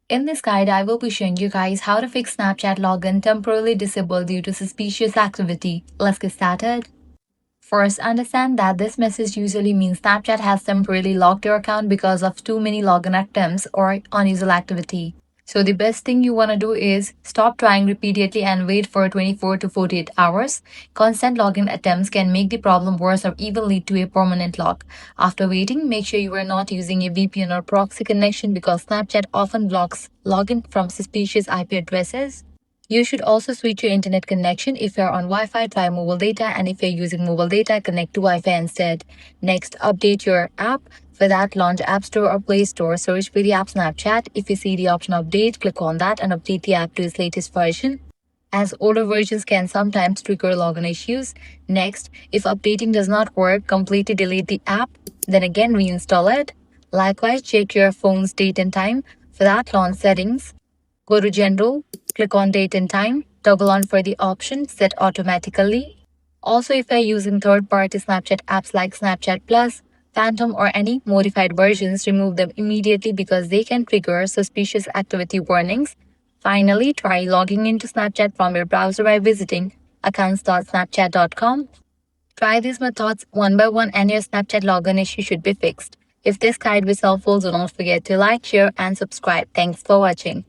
In this guide, I will be showing you guys how to fix Snapchat login temporarily disabled due to suspicious activity. Let's get started. First, understand that this message usually means Snapchat has temporarily locked your account because of too many login attempts or unusual activity. So the best thing you want to do is stop trying repeatedly and wait for 24 to 48 hours. Constant login attempts can make the problem worse or even lead to a permanent lock. After waiting, make sure you are not using a VPN or proxy connection because Snapchat often blocks login from suspicious IP addresses. You should also switch your internet connection. If you're on Wi-Fi, try mobile data, and if you're using mobile data, connect to Wi-Fi instead. Next, update your app. For that, launch App Store or Play Store, search for the app Snapchat. If you see the option update, click on that and update the app to its latest version, as older versions can sometimes trigger login issues. Next, if updating does not work, completely delete the app, then again reinstall it. Likewise, check your phone's date and time. For that, launch Settings. Go to General, click on Date and Time, toggle on for the option Set Automatically. Also, if you're using third-party Snapchat apps like Snapchat Plus, Phantom, or any modified versions, remove them immediately because they can trigger suspicious activity warnings. Finally, try logging into Snapchat from your browser by visiting accounts.snapchat.com. Try these methods one by one and your Snapchat login issue should be fixed. If this guide was helpful, do not forget to like, share, and subscribe. Thanks for watching.